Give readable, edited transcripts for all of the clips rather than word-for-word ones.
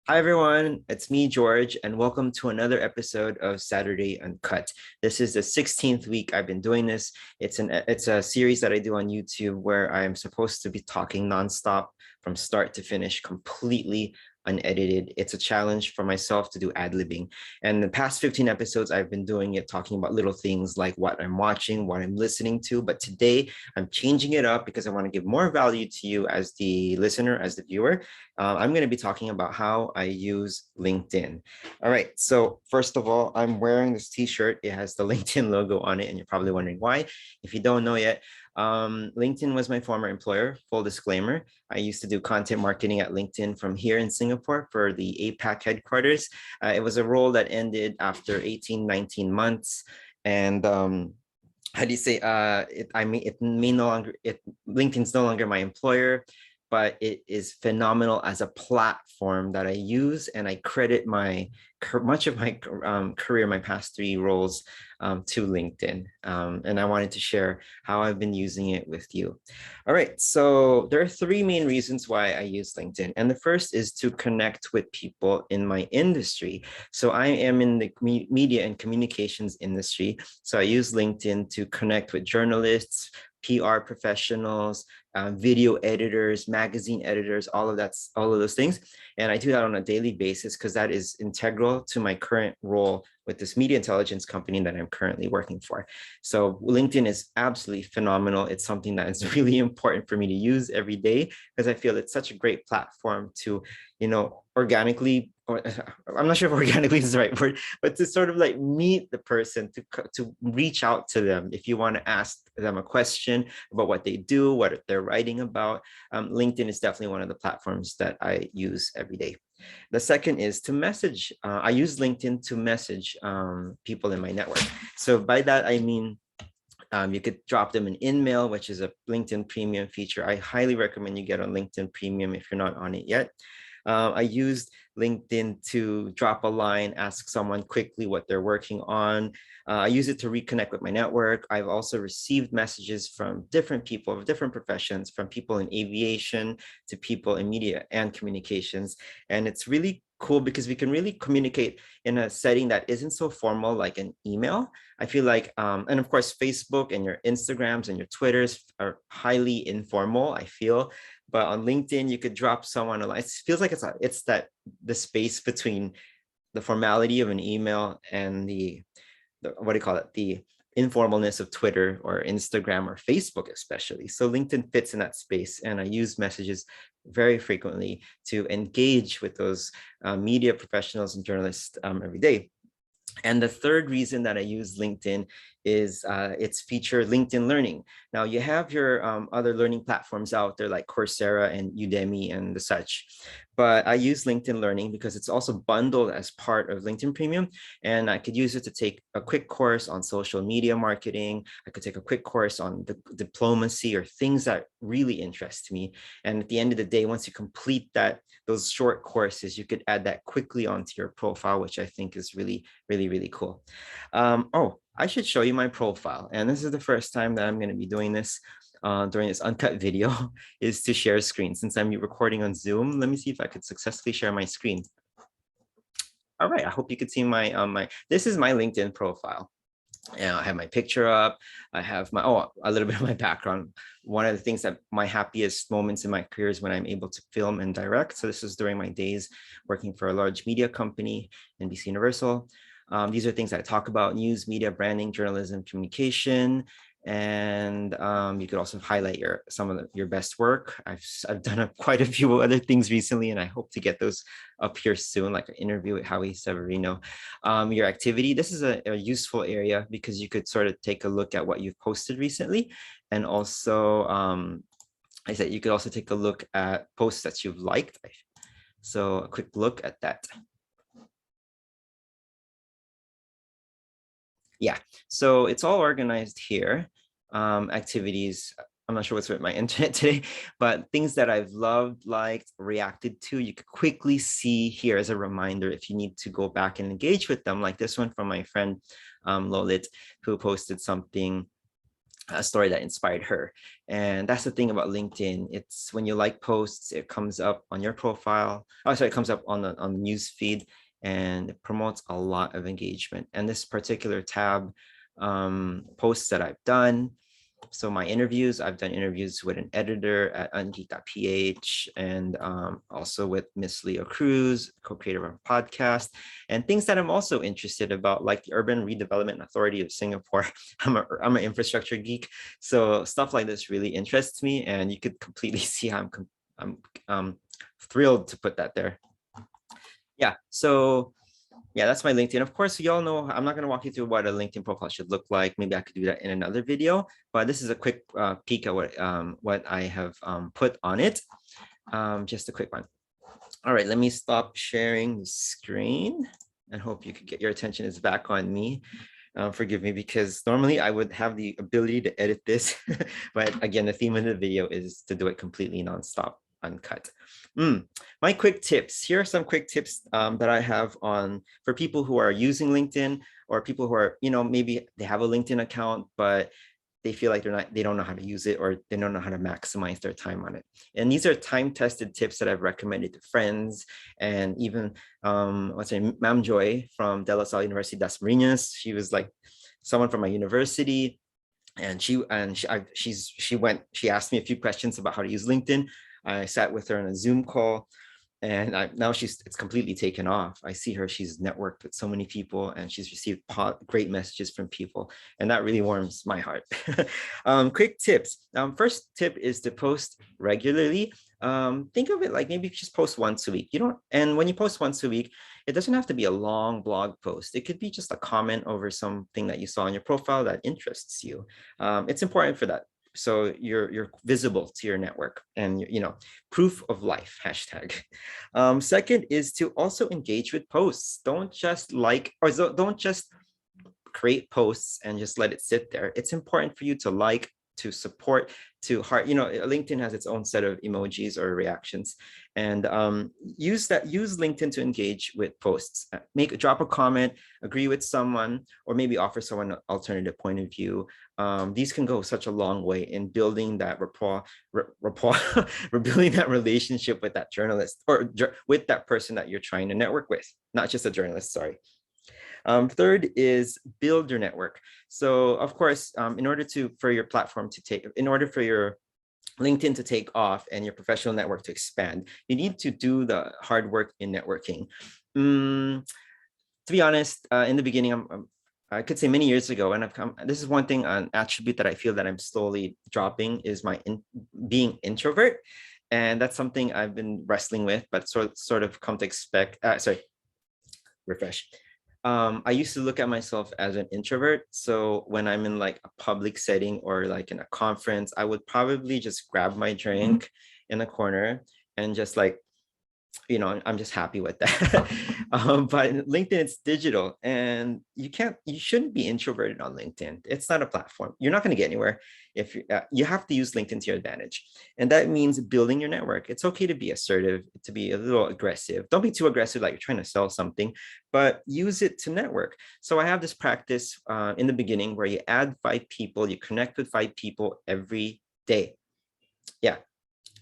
Hi everyone, it's me, George, and welcome to another episode of Saturday Uncut. This is the 16th week I've been doing this. It's a series that I do on YouTube where I'm supposed to be talking nonstop from start to finish, completely unedited. It's a challenge for myself to do ad-libbing. And the past 15 episodes, I've been doing it, talking about little things like what I'm watching, what I'm listening to. But today, I'm changing it up because I want to give more value to you as the listener, as the viewer. I'm going to be talking about how I use LinkedIn. All right. So first of all, I'm wearing this t-shirt. It has the LinkedIn logo on it, and you're probably wondering why. If you don't know yet, LinkedIn was my former employer. Full disclaimer, I used to do content marketing at LinkedIn from here in Singapore for the APAC headquarters. It was a role that ended after 18, 19 months. And how do you say it may no longer LinkedIn's no longer my employer, but it is phenomenal as a platform that I use, and I credit much of my career, my past three roles, to LinkedIn. And I wanted to share how I've been using it with you. All right, so there are three main reasons why I use LinkedIn. And the first is to connect with people in my industry. So I am in the media and communications industry. So I use LinkedIn to connect with journalists, PR professionals, video editors, magazine editors, all of those things. And I do that on a daily basis because that is integral to my current role with this media intelligence company that I'm currently working for. So LinkedIn is absolutely phenomenal. It's something that is really important for me to use every day because I feel it's such a great platform to, organically, or I'm not sure if organically is the right word, but to sort of like meet the person, to reach out to them if you want to ask them a question about what they do, what they're writing about. LinkedIn is definitely one of the platforms that I use every day. The second is to message. I use LinkedIn to message people in my network. So by that, I mean, you could drop them an email, which is a LinkedIn Premium feature. I highly recommend you get on LinkedIn Premium if you're not on it yet. I used LinkedIn to drop a line, ask someone quickly what they're working on. I use it to reconnect with my network. I've also received messages from different people of different professions, from people in aviation to people in media and communications. And it's really cool because we can really communicate in a setting that isn't so formal like an email. I feel like, and of course, Facebook and your Instagrams and your Twitters are highly informal, I feel. But on LinkedIn, you could drop someone a line. It feels like it's the space between the formality of an email and the what do you call it? The informalness of Twitter or Instagram or Facebook, especially. So LinkedIn fits in that space, and I use messages very frequently to engage with those media professionals and journalists every day. And the third reason that I use LinkedIn is its feature LinkedIn Learning. Now you have your other learning platforms out there like Coursera and Udemy and the such, but I use LinkedIn Learning because it's also bundled as part of LinkedIn Premium, and I could use it to take a quick course on social media marketing. I could take a quick course on the diplomacy or things that really interest me. And at the end of the day, once you complete those short courses, you could add that quickly onto your profile, which I think is really, really, really cool. Oh, I should show you my profile. And this is the first time that I'm going to be doing this during this uncut video is to share screen. Since I'm recording on Zoom, let me see if I could successfully share my screen. All right, I hope you could see this is my LinkedIn profile. And I have my picture up. I have a little bit of my background. One of the things that my happiest moments in my career is when I'm able to film and direct. So this is during my days working for a large media company, NBC Universal. These are things I talk about: news, media, branding, journalism, communication. And you could also highlight some of your best work. I've done quite a few other things recently, and I hope to get those up here soon, like an interview with Howie Severino. Your activity. This is a useful area because you could sort of take a look at what you've posted recently, and also I said you could also take a look at posts that you've liked. So a quick look at that. Yeah, so it's all organized here. Activities, I'm not sure what's with my internet today, but things that I've loved, liked, reacted to, you could quickly see here as a reminder if you need to go back and engage with them, like this one from my friend Lolit, who posted something a story that inspired her. And that's the thing about LinkedIn. It's when you like posts, it comes up on your profile. Oh, sorry, it comes up on the news feed, and it promotes a lot of engagement. And this particular tab, posts that I've done, so my interviews, I've done interviews with an editor at Untitled.ph, and also with Miss Leo Cruz, co-creator of a podcast, and things that I'm also interested about, like the Urban Redevelopment Authority of Singapore. I'm an infrastructure geek, so stuff like this really interests me, and you could completely see how I'm thrilled to put that there. Yeah, so yeah, that's my LinkedIn. Of course, you all know I'm not going to walk you through what a LinkedIn profile should look like. Maybe I could do that in another video, but this is a quick peek at what I have put on it. Just a quick one. All right, let me stop sharing the screen and hope you could get your attention is back on me. Forgive me, because normally I would have the ability to edit this, but again, the theme of the video is to do it completely nonstop, uncut. My quick tips. Here are some quick tips that I have on for people who are using LinkedIn, or people who are, maybe they have a LinkedIn account, but they feel like they don't know how to use it, or they don't know how to maximize their time on it. And these are time-tested tips that I've recommended to friends, and even what's her name, Ma'am Joy from De La Salle University, Das Marinas. She was like someone from my university, and she asked me a few questions about how to use LinkedIn. I sat with her on a Zoom call, and now it's completely taken off. I see her, she's networked with so many people, and she's received great messages from people, and that really warms my heart. Quick tips. First tip is to post regularly. Think of it like maybe just post once a week. And when you post once a week, it doesn't have to be a long blog post. It could be just a comment over something that you saw on your profile that interests you. It's important for that, so you're visible to your network, and proof of life, hashtag. Second is to also engage with posts. Don't just don't just create posts and just let it sit there. It's important for you to like, to support, to heart. LinkedIn has its own set of emojis or reactions, and use LinkedIn to engage with posts. Drop a comment, agree with someone, or maybe offer someone an alternative point of view. These can go such a long way in building that rapport, building that relationship with that journalist, or with that person that you're trying to network with, not just a journalist, sorry. Third is build your network. So of course, in order for your LinkedIn to take off and your professional network to expand, you need to do the hard work in networking. To be honest, in the beginning, I could say many years ago, and this is one thing, an attribute that I feel that I'm slowly dropping, is my being introvert. And that's something I've been wrestling with, but sort of come to expect, refresh. I used to look at myself as an introvert. So when I'm in like a public setting or like in a conference, I would probably just grab my drink in a corner and just like, I'm just happy with that. But LinkedIn, it's digital, and you shouldn't be introverted on LinkedIn. It's not a platform. You're not going to get anywhere if you have to use LinkedIn to your advantage. And that means building your network. It's okay to be assertive, to be a little aggressive. Don't be too aggressive like you're trying to sell something, but use it to network. So I have this practice in the beginning where you add 5 people, you connect with 5 people every day. Yeah,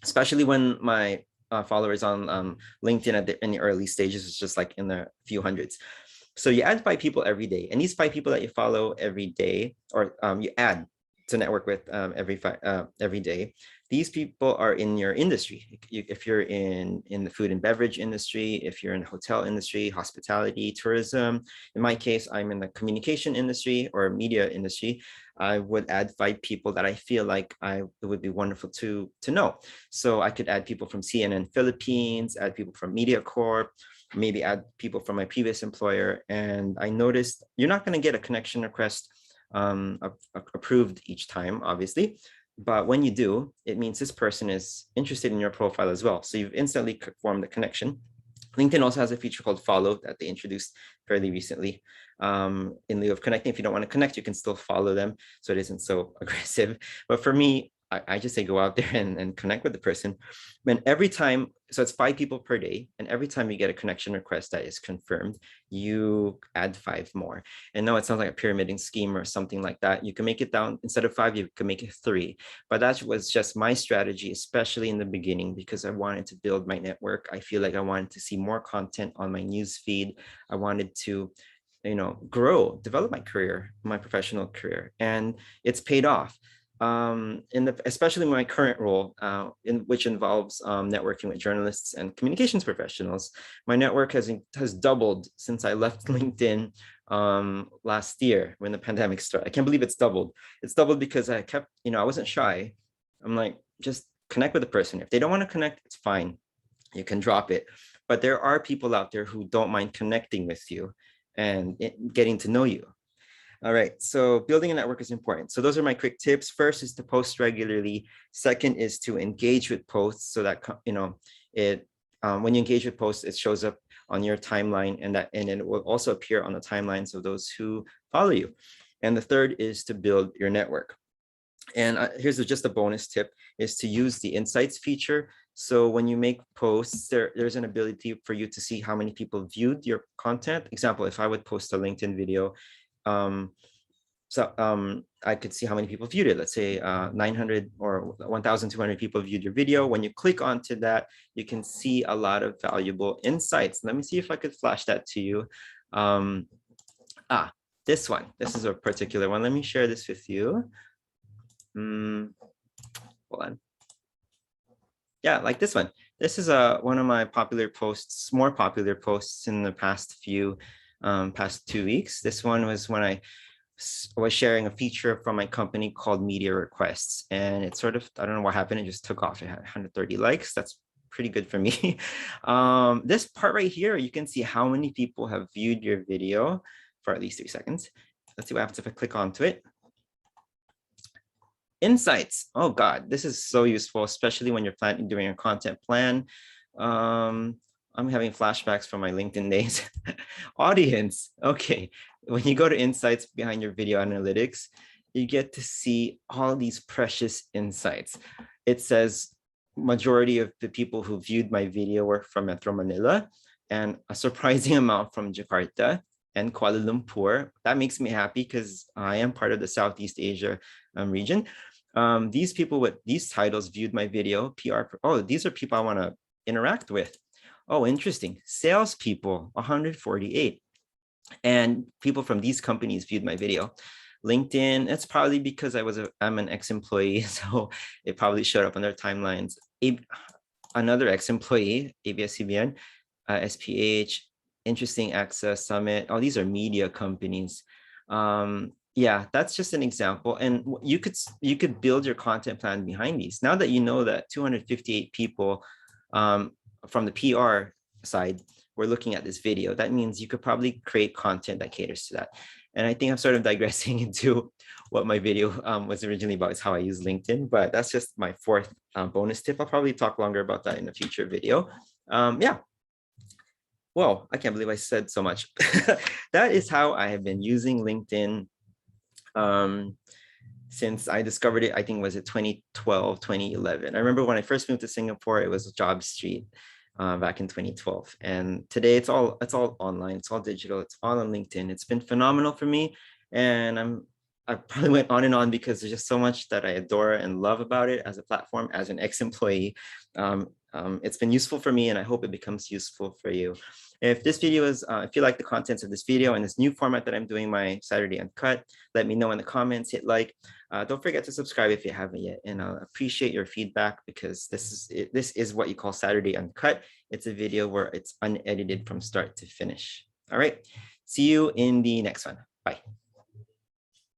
especially when my followers on LinkedIn in the early stages is just like in the few hundreds. So you add 5 people every day, and these 5 people that you follow every day, or you add to network with every day, these people are in your industry. If you're in the food and beverage industry, if you're in the hotel industry, hospitality, tourism. In my case, I'm in the communication industry or media industry. I would add 5 people that I feel like it would be wonderful to know. So I could add people from CNN Philippines, add people from MediaCorp, maybe add people from my previous employer. And I noticed you're not going to get a connection request approved each time, obviously. But when you do, it means this person is interested in your profile as well. So you've instantly formed the connection. LinkedIn also has a feature called follow that they introduced fairly recently. In lieu of connecting, if you don't want to connect, you can still follow them, so it isn't so aggressive. But for me, I just say go out there and connect with the person. And every time so it's 5 people per day. And every time you get a connection request that is confirmed, you add 5 more. And no, it sounds like a pyramiding scheme or something like that. You can make it down, instead of 5, you can make it 3. But that was just my strategy, especially in the beginning, because I wanted to build my network. I feel like I wanted to see more content on my news feed. I wanted to, develop my career, my professional career, and it's paid off. Especially my current role, which involves networking with journalists and communications professionals, my network has doubled since I left LinkedIn last year when the pandemic started. I can't believe it's doubled. It's doubled because I kept, I wasn't shy. I'm like, just connect with the person. If they don't want to connect, it's fine. You can drop it. But there are people out there who don't mind connecting with you and getting to know you. All right, so building a network is important. So those are my quick tips. First is to post regularly. Second is to engage with posts so that, when you engage with posts, it shows up on your timeline, and it will also appear on the timelines of those who follow you. And the third is to build your network. And here's just a bonus tip, is to use the insights feature. So when you make posts, there's an ability for you to see how many people viewed your content. Example, if I would post a LinkedIn video, I could see how many people viewed it. Let's say 900 or 1,200 people viewed your video. When you click onto that, you can see a lot of valuable insights. Let me see if I could flash that to you. This one. This is a particular one. Let me share this with you. Hold on. Yeah, like this one. This is one of my more popular posts in the past 2 weeks. This one was when I was sharing a feature from my company called Media Requests, and it sort of, I don't know what happened, it just took off. It had 130 likes. That's pretty good for me. This part right here, you can see how many people have viewed your video for at least 3 seconds. Let's see what happens if I click onto it. Insights. Oh God, this is so useful, especially when you're doing a content plan. I'm having flashbacks from my LinkedIn days. Audience. Okay. When you go to insights behind your video analytics, you get to see all these precious insights. It says majority of the people who viewed my video were from Metro Manila, and a surprising amount from Jakarta and Kuala Lumpur. That makes me happy because I am part of the Southeast Asia region. These people with these titles viewed my video. Oh, these are people I want to interact with. Oh, interesting. Salespeople, 148. And people from these companies viewed my video. LinkedIn, it's probably because I'm an ex-employee, so it probably showed up on their timelines. Another ex-employee, ABS-CBN, SPH, Interesting Access, Summit. Oh, these are media companies. Yeah, that's just an example. And you could build your content plan behind these. Now that you know that 258 people from the PR side were looking at this video, that means you could probably create content that caters to that. And I think I'm sort of digressing into what my video was originally about, is how I use LinkedIn, but that's just my 4th bonus tip. I'll probably talk longer about that in a future video. Yeah. Whoa, I can't believe I said so much. That is how I have been using LinkedIn since I discovered it. I think was it 2012, 2011. I remember when I first moved to Singapore, it was Job Street back in 2012. And today it's all online, it's all digital, it's all on LinkedIn. It's been phenomenal for me. And I probably went on and on because there's just so much that I adore and love about it as a platform, as an ex-employee. It's been useful for me, and I hope it becomes useful for you. If this video is, if you like the contents of this video and this new format that I'm doing, my Saturday Uncut, let me know in the comments, hit like. Don't forget to subscribe if you haven't yet, and I'll appreciate your feedback, because this is what you call Saturday Uncut. It's a video where it's unedited from start to finish. All right, see you in the next one. Bye.